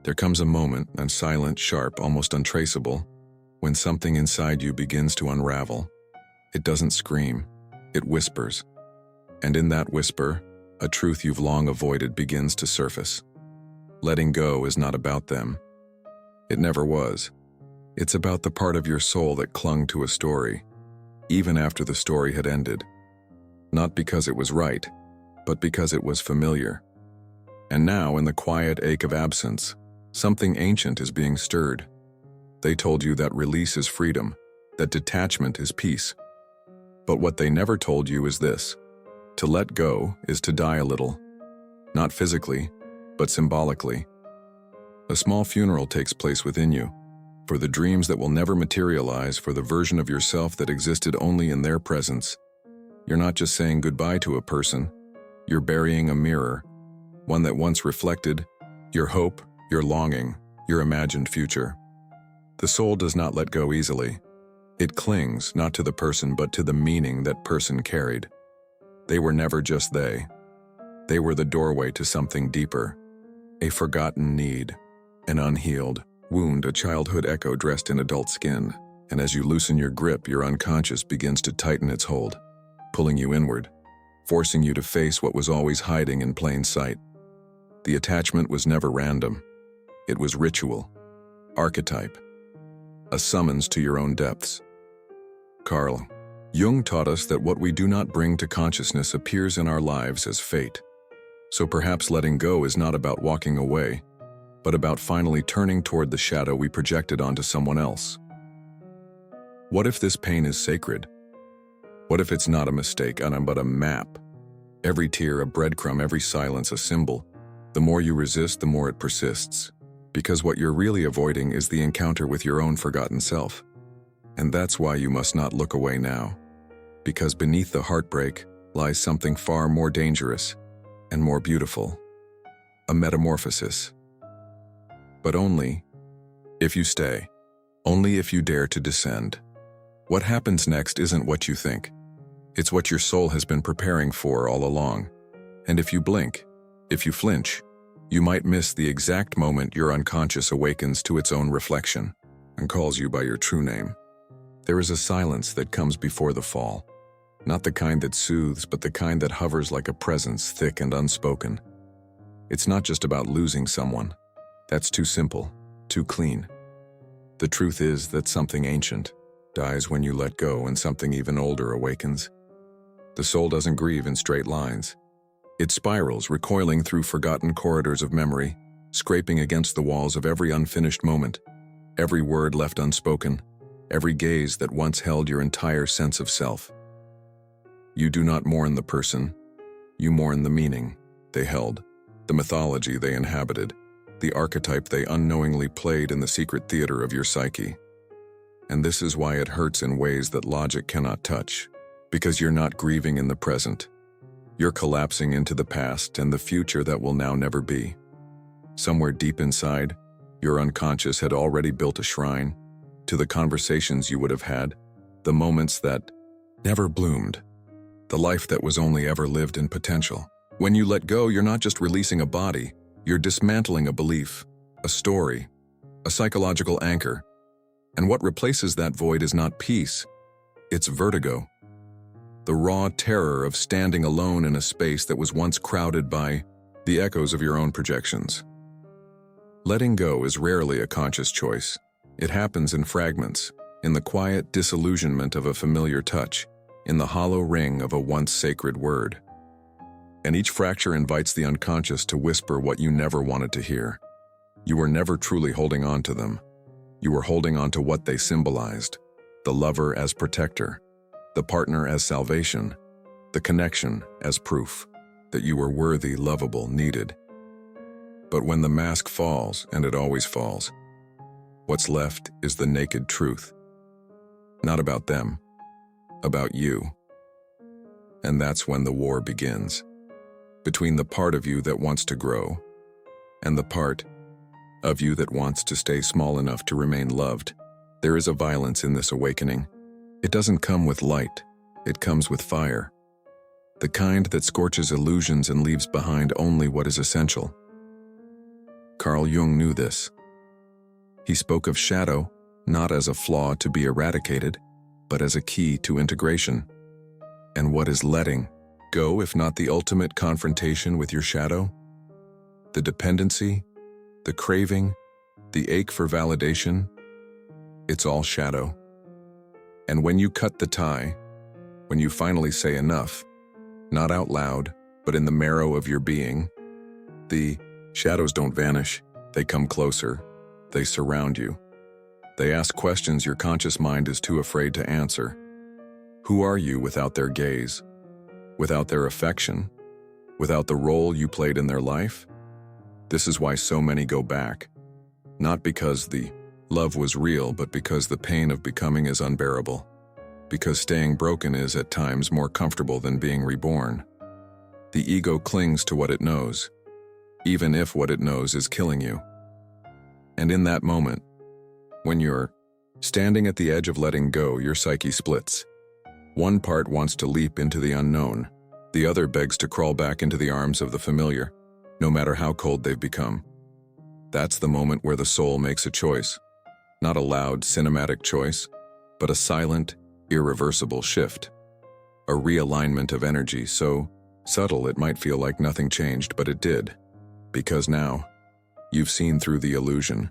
There comes a moment, and silent, sharp, almost untraceable, when something inside you begins to unravel. It doesn't scream, it whispers. And in that whisper, a truth you've long avoided begins to surface. Letting go is not about them. It never was. It's about the part of your soul that clung to a story, even after the story had ended. Not because it was right, but because it was familiar. And now, in the quiet ache of absence, something ancient is being stirred. They told you that release is freedom, that detachment is peace. But what they never told you is this: to let go is to die a little. Not physically, but symbolically. A small funeral takes place within you, for the dreams that will never materialize, for the version of yourself that existed only in their presence. You're not just saying goodbye to a person, you're burying a mirror, one that once reflected your hope, your longing, your imagined future. The soul does not let go easily. It clings not to the person but to the meaning that person carried. They were never just they. They were the doorway to something deeper, a forgotten need, an unhealed wound, a childhood echo dressed in adult skin. And as you loosen your grip, your unconscious begins to tighten its hold, pulling you inward, forcing you to face what was always hiding in plain sight. The attachment was never random. It was ritual, archetype, a summons to your own depths. Carl Jung taught us that what we do not bring to consciousness appears in our lives as fate. So perhaps letting go is not about walking away, but about finally turning toward the shadow we projected onto someone else. What if this pain is sacred? What if it's not a mistake, but a map? Every tear a breadcrumb, every silence a symbol. The more you resist, the more it persists. Because what you're really avoiding is the encounter with your own forgotten self. And that's why you must not look away now. Because beneath the heartbreak lies something far more dangerous and more beautiful. A metamorphosis. But only if you stay. Only if you dare to descend. What happens next isn't what you think. It's what your soul has been preparing for all along. And if you blink, if you flinch, you might miss the exact moment your unconscious awakens to its own reflection and calls you by your true name. There is a silence that comes before the fall. Not the kind that soothes, but the kind that hovers like a presence, thick and unspoken. It's not just about losing someone. That's too simple, too clean. The truth is that something ancient dies when you let go, and something even older awakens. The soul doesn't grieve in straight lines. It spirals, recoiling through forgotten corridors of memory, scraping against the walls of every unfinished moment, every word left unspoken, every gaze that once held your entire sense of self. You do not mourn the person, you mourn the meaning they held, the mythology they inhabited, the archetype they unknowingly played in the secret theater of your psyche. And this is why it hurts in ways that logic cannot touch, because you're not grieving in the present. You're collapsing into the past and the future that will now never be. Somewhere deep inside, your unconscious had already built a shrine to the conversations you would have had, the moments that never bloomed, the life that was only ever lived in potential. When you let go, you're not just releasing a body, you're dismantling a belief, a story, a psychological anchor. And what replaces that void is not peace, it's vertigo. The raw terror of standing alone in a space that was once crowded by the echoes of your own projections. Letting go is rarely a conscious choice. It happens in fragments, in the quiet disillusionment of a familiar touch, in the hollow ring of a once sacred word. And each fracture invites the unconscious to whisper what you never wanted to hear. You were never truly holding on to them. You were holding on to what they symbolized: the lover as protector, the partner as salvation, the connection as proof that you were worthy, lovable, needed. But when the mask falls, and it always falls, what's left is the naked truth. Not about them, about you. And that's when the war begins. Between the part of you that wants to grow and the part of you that wants to stay small enough to remain loved. There is a violence in this awakening. It doesn't come with light, it comes with fire. The kind that scorches illusions and leaves behind only what is essential. Carl Jung knew this. He spoke of shadow not as a flaw to be eradicated, but as a key to integration. And what is letting go if not the ultimate confrontation with your shadow? The dependency, the craving, the ache for validation, it's all shadow. And when you cut the tie, when you finally say enough, not out loud, but in the marrow of your being, the shadows don't vanish, they come closer, they surround you. They ask questions your conscious mind is too afraid to answer. Who are you without their gaze, without their affection, without the role you played in their life? This is why so many go back, not because the love was real, but because the pain of becoming is unbearable, because staying broken is at times more comfortable than being reborn. The ego clings to what it knows, even if what it knows is killing you. And in that moment, when you're standing at the edge of letting go, your psyche splits. One part wants to leap into the unknown. The other begs to crawl back into the arms of the familiar, no matter how cold they've become. That's the moment where the soul makes a choice. Not a loud, cinematic choice, but a silent, irreversible shift. A realignment of energy so subtle it might feel like nothing changed, but it did. Because now, you've seen through the illusion.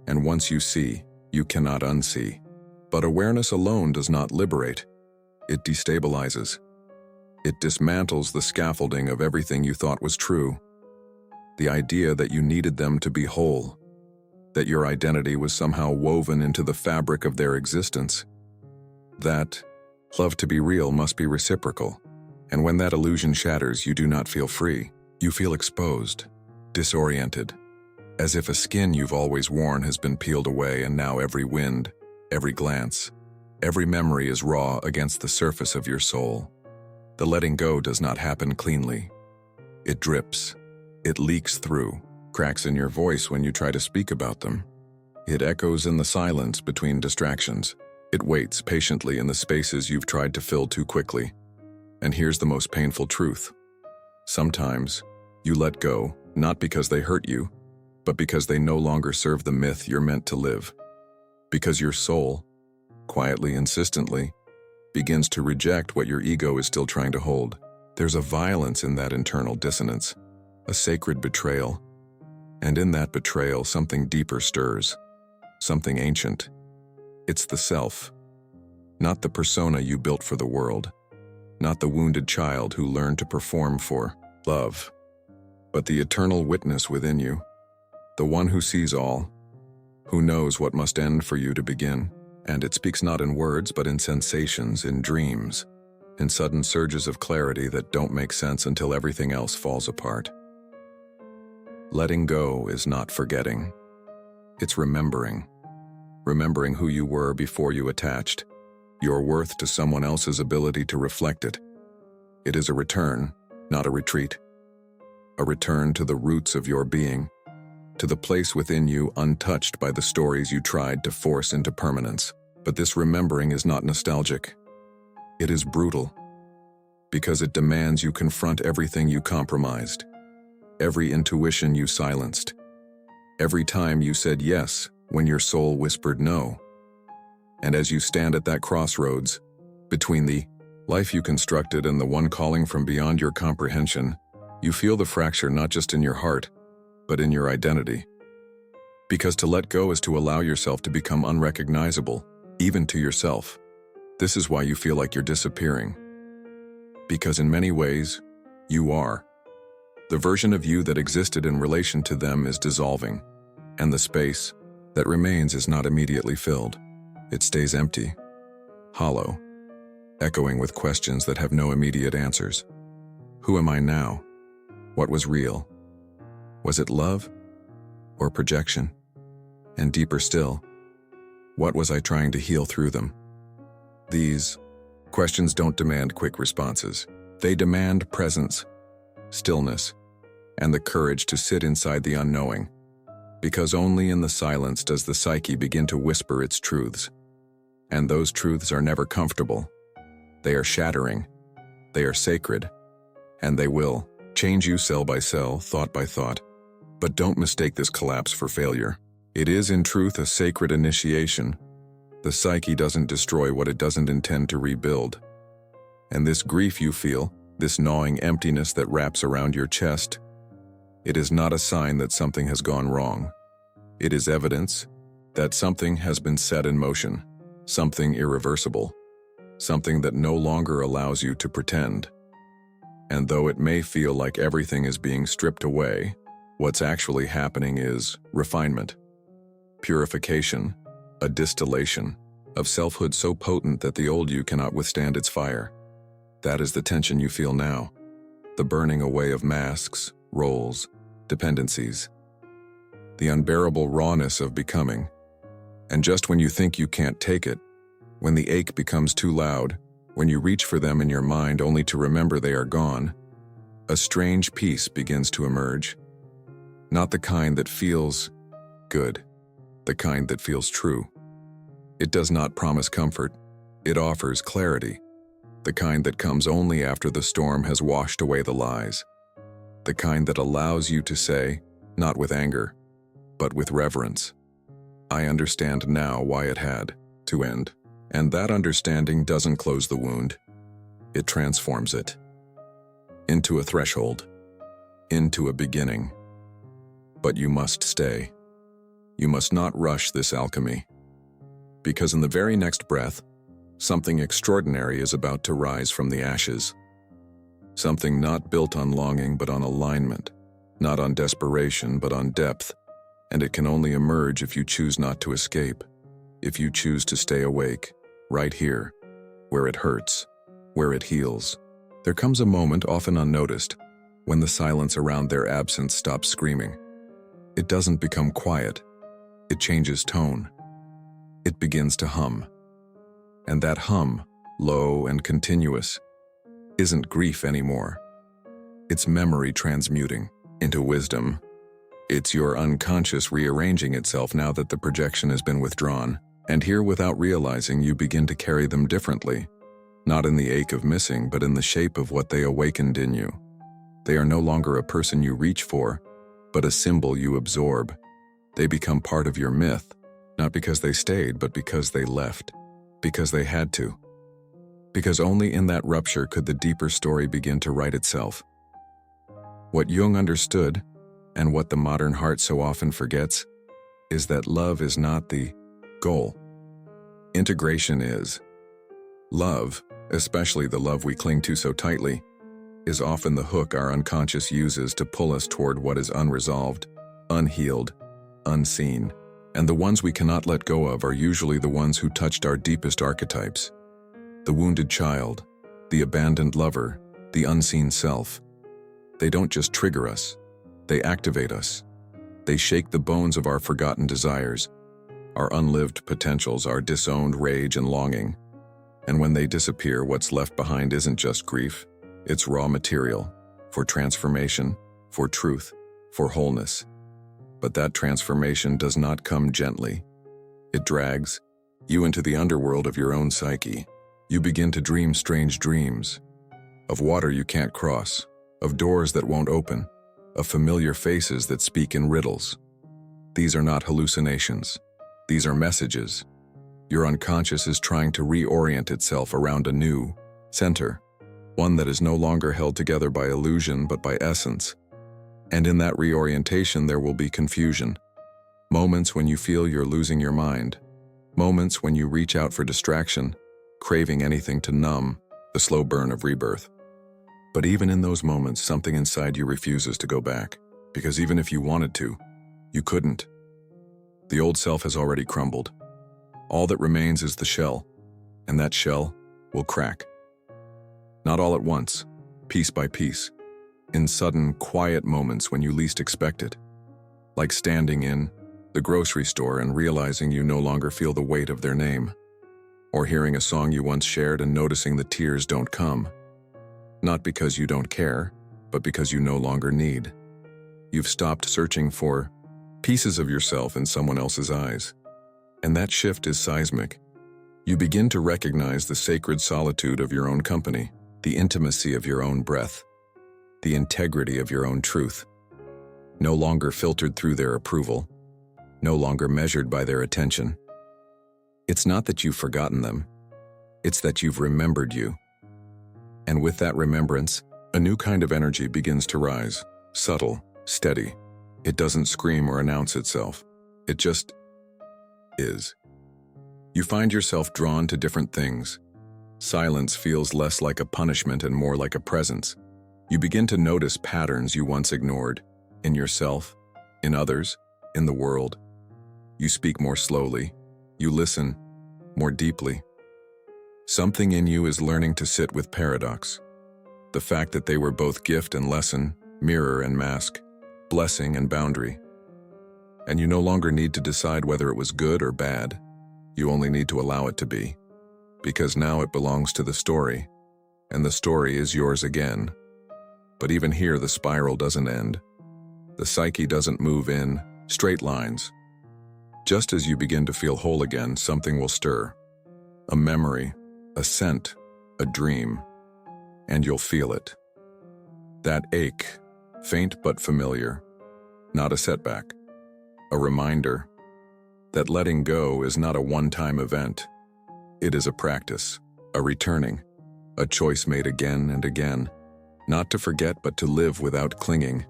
And once you see, you cannot unsee. But awareness alone does not liberate. It destabilizes. It dismantles the scaffolding of everything you thought was true. The idea that you needed them to be whole, that your identity was somehow woven into the fabric of their existence. That love to be real must be reciprocal. And when that illusion shatters, you do not feel free. You feel exposed, disoriented, as if a skin you've always worn has been peeled away, and now every wind, every glance, every memory is raw against the surface of your soul. The letting go does not happen cleanly. It drips. It leaks through, cracks in your voice when you try to speak about them. It echoes in the silence between distractions. It waits patiently in the spaces you've tried to fill too quickly. And here's the most painful truth. Sometimes, you let go, not because they hurt you, but because they no longer serve the myth you're meant to live. Because your soul, quietly, insistently, begins to reject what your ego is still trying to hold. There's a violence in that internal dissonance, a sacred betrayal. And in that betrayal, something deeper stirs, something ancient. It's the self, not the persona you built for the world, not the wounded child who learned to perform for love, but the eternal witness within you, the one who sees all, who knows what must end for you to begin. And it speaks not in words, but in sensations, in dreams, in sudden surges of clarity that don't make sense until everything else falls apart. Letting go is not forgetting. It's remembering. Remembering who you were before you attached, your worth to someone else's ability to reflect it. It is a return, not a retreat. A return to the roots of your being, to the place within you untouched by the stories you tried to force into permanence. But this remembering is not nostalgic. It is brutal, because it demands you confront everything you compromised, every intuition you silenced, every time you said yes when your soul whispered no. And as you stand at that crossroads, between the life you constructed and the one calling from beyond your comprehension, you feel the fracture not just in your heart, but in your identity. Because to let go is to allow yourself to become unrecognizable, even to yourself. This is why you feel like you're disappearing. Because in many ways, you are. The version of you that existed in relation to them is dissolving, and the space that remains is not immediately filled. It stays empty, hollow, echoing with questions that have no immediate answers. Who am I now? What was real? Was it love or projection? And deeper still, what was I trying to heal through them? These questions don't demand quick responses. They demand presence, stillness, and the courage to sit inside the unknowing. Because only in the silence does the psyche begin to whisper its truths. And those truths are never comfortable. They are shattering. They are sacred. And they will change you cell by cell, thought by thought. But don't mistake this collapse for failure. It is, in truth, a sacred initiation. The psyche doesn't destroy what it doesn't intend to rebuild. And this grief you feel, this gnawing emptiness that wraps around your chest, it is not a sign that something has gone wrong. It is evidence that something has been set in motion, something irreversible, something that no longer allows you to pretend. And though it may feel like everything is being stripped away, what's actually happening is refinement, purification, a distillation of selfhood so potent that the old you cannot withstand its fire. That is the tension you feel now, the burning away of masks, roles, dependencies, the unbearable rawness of becoming. And just when you think you can't take it, when the ache becomes too loud, when you reach for them in your mind only to remember they are gone, a strange peace begins to emerge. Not the kind that feels good, the kind that feels true. It does not promise comfort, it offers clarity, the kind that comes only after the storm has washed away the lies, the kind that allows you to say, not with anger, but with reverence, I understand now why it had to end. And that understanding doesn't close the wound, it transforms it into a threshold, into a beginning. But you must stay. You must not rush this alchemy, because in the very next breath, something extraordinary is about to rise from the ashes. Something not built on longing but on alignment, not on desperation but on depth, and it can only emerge if you choose not to escape, if you choose to stay awake, right here, where it hurts, where it heals. There comes a moment, often unnoticed, when the silence around their absence stops screaming. It doesn't become quiet, it changes tone. It begins to hum. And that hum, low and continuous, isn't grief anymore. It's memory transmuting into wisdom. It's your unconscious rearranging itself now that the projection has been withdrawn. And here, without realizing, you begin to carry them differently, not in the ache of missing, but in the shape of what they awakened in you. They are no longer a person you reach for, but a symbol you absorb. They become part of your myth, not because they stayed, but because they left, because they had to. Because only in that rupture could the deeper story begin to write itself. What Jung understood, and what the modern heart so often forgets, is that love is not the goal. Integration is. Love, especially the love we cling to so tightly, is often the hook our unconscious uses to pull us toward what is unresolved, unhealed, unseen. And the ones we cannot let go of are usually the ones who touched our deepest archetypes. The wounded child, the abandoned lover, the unseen self. They don't just trigger us, they activate us. They shake the bones of our forgotten desires, our unlived potentials, our disowned rage and longing. And when they disappear, what's left behind isn't just grief, it's raw material for transformation, for truth, for wholeness. But that transformation does not come gently. It drags you into the underworld of your own psyche. You begin to dream strange dreams, of water you can't cross, of doors that won't open, of familiar faces that speak in riddles. These are not hallucinations. These are messages. Your unconscious is trying to reorient itself around a new center, one that is no longer held together by illusion but by essence. And in that reorientation there will be confusion. Moments when you feel you're losing your mind. Moments when you reach out for distraction, craving anything to numb the slow burn of rebirth. But even in those moments, something inside you refuses to go back, because even if you wanted to, you couldn't. The old self has already crumbled. All that remains is the shell, and that shell will crack. Not all at once, piece by piece, in sudden, quiet moments when you least expect it. Like standing in the grocery store and realizing you no longer feel the weight of their name. Or hearing a song you once shared and noticing the tears don't come. Not because you don't care, but because you no longer need. You've stopped searching for pieces of yourself in someone else's eyes. And that shift is seismic. You begin to recognize the sacred solitude of your own company, the intimacy of your own breath, the integrity of your own truth. no longer filtered through their approval, no longer measured by their attention. It's not that you've forgotten them, it's that you've remembered you. And with that remembrance, a new kind of energy begins to rise, subtle, steady. It doesn't scream or announce itself. It just is. You find yourself drawn to different things. Silence feels less like a punishment and more like a presence. You begin to notice patterns you once ignored, in yourself, in others, in the world. You speak more slowly. You listen more deeply. Something in you is learning to sit with paradox. The fact that they were both gift and lesson, mirror and mask, blessing and boundary. And you no longer need to decide whether it was good or bad. You only need to allow it to be. Because now it belongs to the story, and the story is yours again. But even here, the spiral doesn't end. The psyche doesn't move in straight lines. Just as you begin to feel whole again, something will stir. A memory, a scent, a dream, and you'll feel it. That ache, faint but familiar, not a setback. A reminder that letting go is not a one-time event. It is a practice, a returning, a choice made again and again, not to forget but to live without clinging.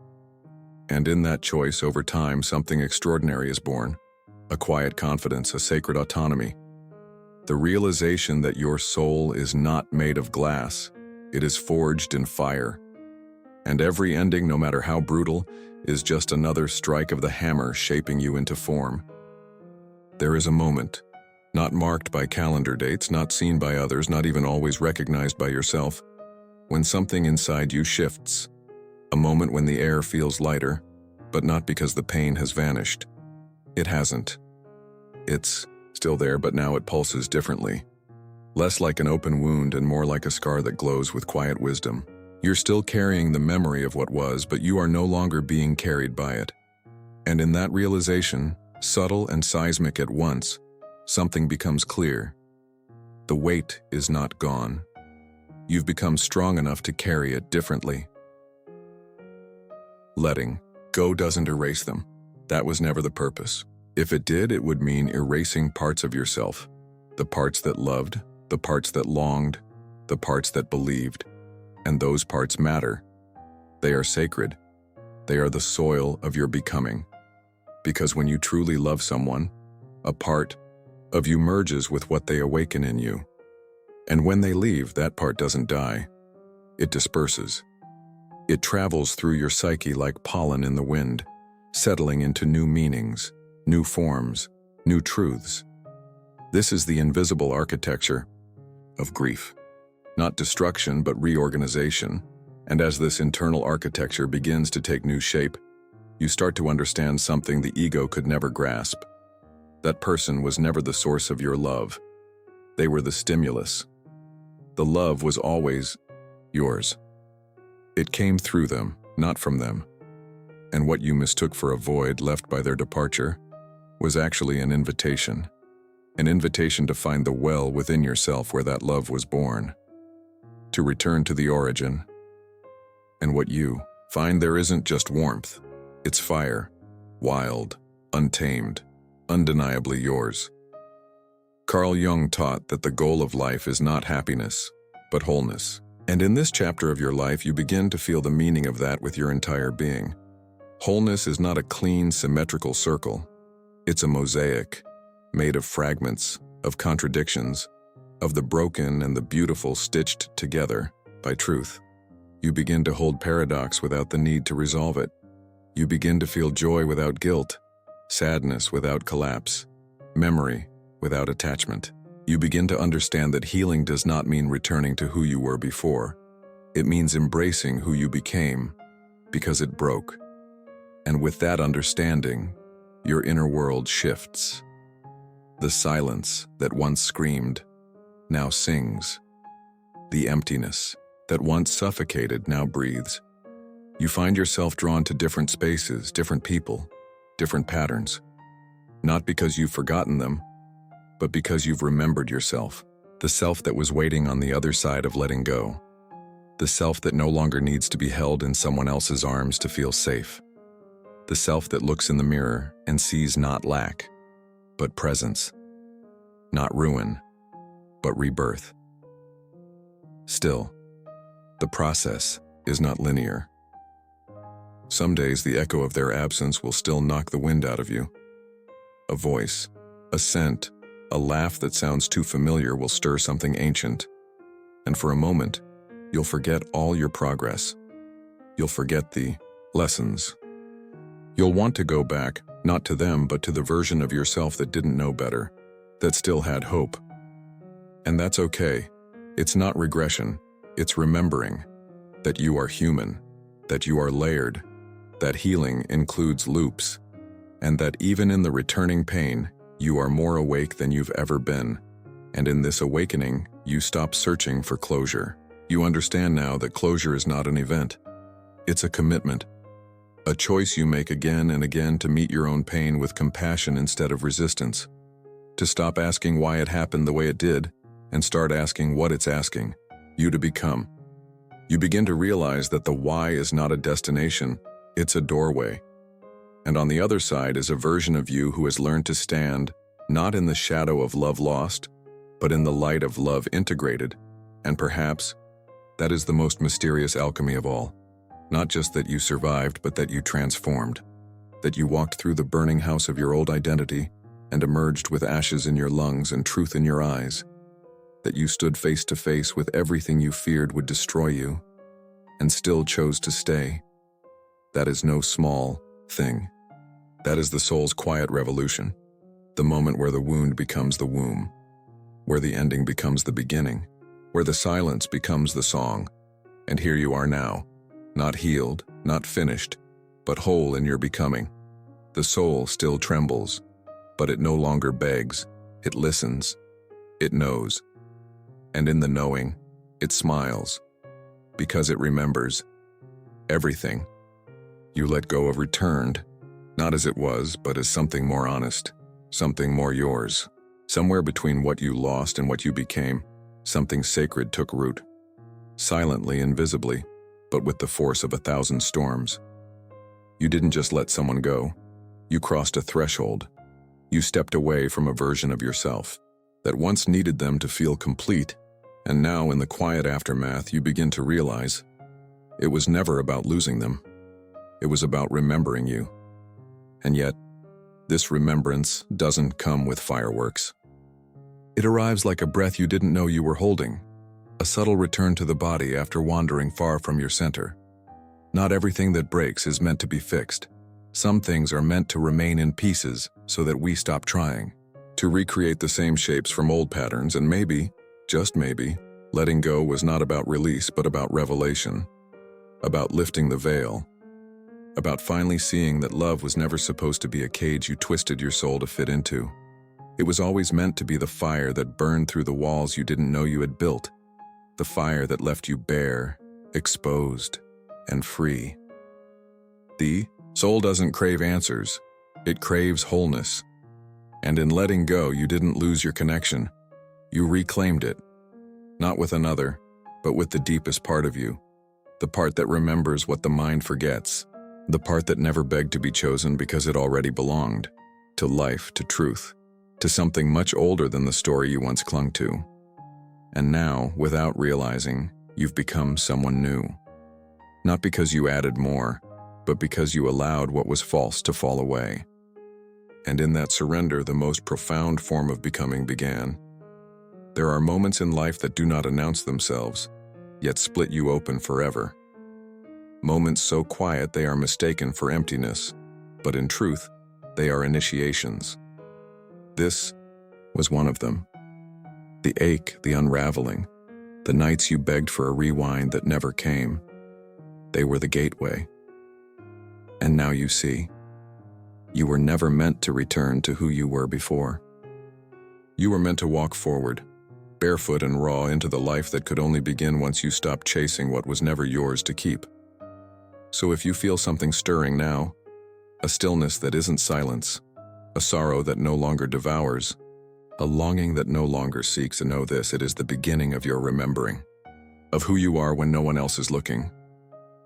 And in that choice, over time, something extraordinary is born, a quiet confidence, a sacred autonomy. The realization that your soul is not made of glass, it is forged in fire. And every ending, no matter how brutal, is just another strike of the hammer shaping you into form. There is a moment, not marked by calendar dates, not seen by others, not even always recognized by yourself, when something inside you shifts. A moment when the air feels lighter, but not because the pain has vanished. It hasn't. It's still there, but now it pulses differently. Less like an open wound and more like a scar that glows with quiet wisdom. You're still carrying the memory of what was, but you are no longer being carried by it. And in that realization, subtle and seismic at once, something becomes clear. The weight is not gone. You've become strong enough to carry it differently. Letting go doesn't erase them. That was never the purpose. If it did, it would mean erasing parts of yourself. The parts that loved, the parts that longed, the parts that believed. And those parts matter. They are sacred. They are the soil of your becoming. Because when you truly love someone, a part of you merges with what they awaken in you. And when they leave, that part doesn't die. It disperses. It travels through your psyche like pollen in the wind, settling into new meanings, new forms, new truths. This is the invisible architecture of grief. Not destruction, but reorganization. And as this internal architecture begins to take new shape, you start to understand something the ego could never grasp. That person was never the source of your love. They were the stimulus. The love was always yours. It came through them, not from them. And what you mistook for a void left by their departure was actually an invitation to find the well within yourself where that love was born. To return to the origin. And what you find there isn't just warmth, it's fire, wild, untamed, undeniably yours. Carl Jung taught that the goal of life is not happiness, but wholeness. And in this chapter of your life, you begin to feel the meaning of that with your entire being. Wholeness is not a clean, symmetrical circle. It's a mosaic, made of fragments, of contradictions, of the broken and the beautiful stitched together by truth. You begin to hold paradox without the need to resolve it. You begin to feel joy without guilt, sadness without collapse, memory without attachment. You begin to understand that healing does not mean returning to who you were before. It means embracing who you became, because it broke. And with that understanding, your inner world shifts. The silence that once screamed now sings. The emptiness that once suffocated now breathes. You find yourself drawn to different spaces, different people, different patterns. Not because you've forgotten them, but because you've remembered yourself, the self that was waiting on the other side of letting go, the self that no longer needs to be held in someone else's arms to feel safe. the self that looks in the mirror and sees not lack, but presence, not ruin, but rebirth. Still, the process is not linear. Some days the echo of their absence will still knock the wind out of you. A voice, a scent, a laugh that sounds too familiar will stir something ancient. And for a moment, you'll forget all your progress. You'll forget the lessons. You'll want to go back, not to them, but to the version of yourself that didn't know better, that still had hope. And that's okay. It's not regression. It's remembering that you are human, that you are layered, that healing includes loops, and that even in the returning pain, you are more awake than you've ever been. And in this awakening, you stop searching for closure. You understand now that closure is not an event. It's a commitment, a choice you make again and again to meet your own pain with compassion instead of resistance, to stop asking why it happened the way it did and start asking what it's asking you to become. You begin to realize that the why is not a destination, it's a doorway. And on the other side is a version of you who has learned to stand not in the shadow of love lost, but in the light of love integrated. And perhaps that is the most mysterious alchemy of all. Not just that you survived, but that you transformed. That you walked through the burning house of your old identity and emerged with ashes in your lungs and truth in your eyes. That you stood face to face with everything you feared would destroy you and still chose to stay. That is no small thing. That is the soul's quiet revolution, the moment where the wound becomes the womb, where the ending becomes the beginning, where the silence becomes the song. And here you are now, not healed, not finished, but whole in your becoming. The soul still trembles, but it no longer begs, it listens, it knows. And in the knowing, it smiles, because it remembers everything. You let go of returned, not as it was, but as something more honest, something more yours. Somewhere between what you lost and what you became, something sacred took root. Silently and visibly, but with the force of 1,000 storms. You didn't just let someone go. You crossed a threshold. You stepped away from a version of yourself that once needed them to feel complete, and now in the quiet aftermath you begin to realize it was never about losing them. It was about remembering you. And yet, this remembrance doesn't come with fireworks. It arrives like a breath you didn't know you were holding, a subtle return to the body after wandering far from your center. Not everything that breaks is meant to be fixed. Some things are meant to remain in pieces so that we stop trying to recreate the same shapes from old patterns, and maybe, just maybe, letting go was not about release but about revelation, about lifting the veil, about finally seeing that love was never supposed to be a cage you twisted your soul to fit into. It was always meant to be the fire that burned through the walls you didn't know you had built, the fire that left you bare, exposed, and free. The soul doesn't crave answers, it craves wholeness. And in letting go, you didn't lose your connection. You reclaimed it, not with another, but with the deepest part of you, the part that remembers what the mind forgets, the part that never begged to be chosen because it already belonged, to life, to truth, to something much older than the story you once clung to. And now, without realizing, you've become someone new. Not because you added more, but because you allowed what was false to fall away. And in that surrender, the most profound form of becoming began. There are moments in life that do not announce themselves, yet split you open forever. Moments so quiet they are mistaken for emptiness, but in truth, they are initiations. This was one of them. The ache, the unraveling, the nights you begged for a rewind that never came. They were the gateway. And now you see. You were never meant to return to who you were before. You were meant to walk forward, barefoot and raw into the life that could only begin once you stopped chasing what was never yours to keep. So if you feel something stirring now, a stillness that isn't silence, a sorrow that no longer devours, a longing that no longer seeks to know this, it is the beginning of your remembering, of who you are when no one else is looking.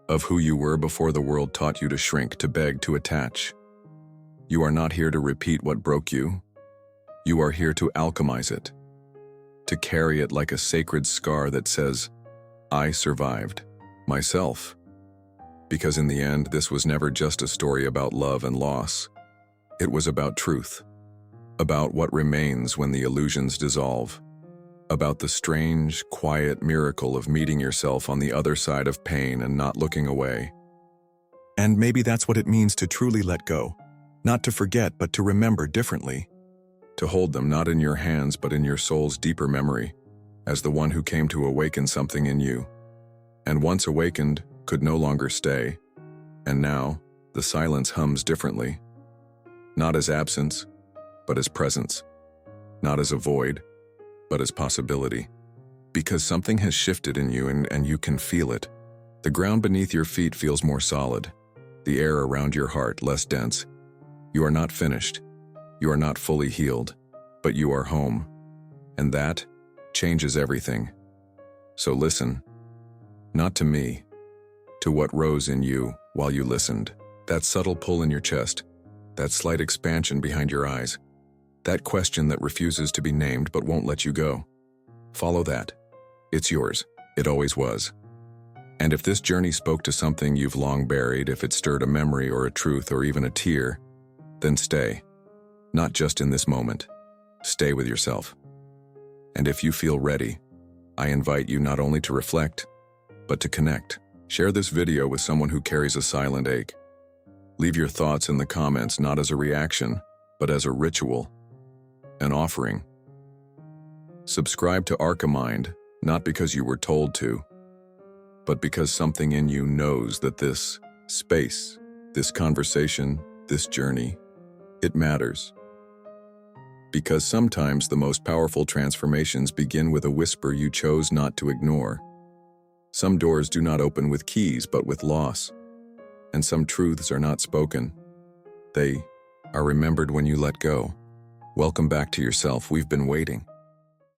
of who you were before the world taught you to shrink, to beg, to attach. You are not here to repeat what broke you. You are here to alchemize it, to carry it like a sacred scar that says, I survived myself. Because in the end, this was never just a story about love and loss. It was about truth, about what remains when the illusions dissolve, about the strange, quiet miracle of meeting yourself on the other side of pain and not looking away. And maybe that's what it means to truly let go, not to forget, but to remember differently, to hold them not in your hands, but in your soul's deeper memory, as the one who came to awaken something in you, and once awakened, could no longer stay, and now the silence hums differently, not as absence, but as presence, not as a void, but as possibility. Because something has shifted in you and you can feel it. The ground beneath your feet feels more solid, the air around your heart less dense. You are not finished, you are not fully healed, but you are home, and that changes everything. So listen, not to me, to what rose in you while you listened. That subtle pull in your chest, that slight expansion behind your eyes, that question that refuses to be named but won't let you go. Follow that. It's yours. It always was. And if this journey spoke to something you've long buried, if it stirred a memory or a truth or even a tear, then stay. Not just in this moment. Stay with yourself. And if you feel ready, I invite you not only to reflect, but to connect. Share this video with someone who carries a silent ache. Leave your thoughts in the comments, not as a reaction, but as a ritual, an offering. Subscribe to Archimind, not because you were told to, but because something in you knows that this space, this conversation, this journey, it matters. Because sometimes the most powerful transformations begin with a whisper you chose not to ignore. Some doors do not open with keys, but with loss. And some truths are not spoken. They are remembered when you let go. Welcome back to yourself. We've been waiting.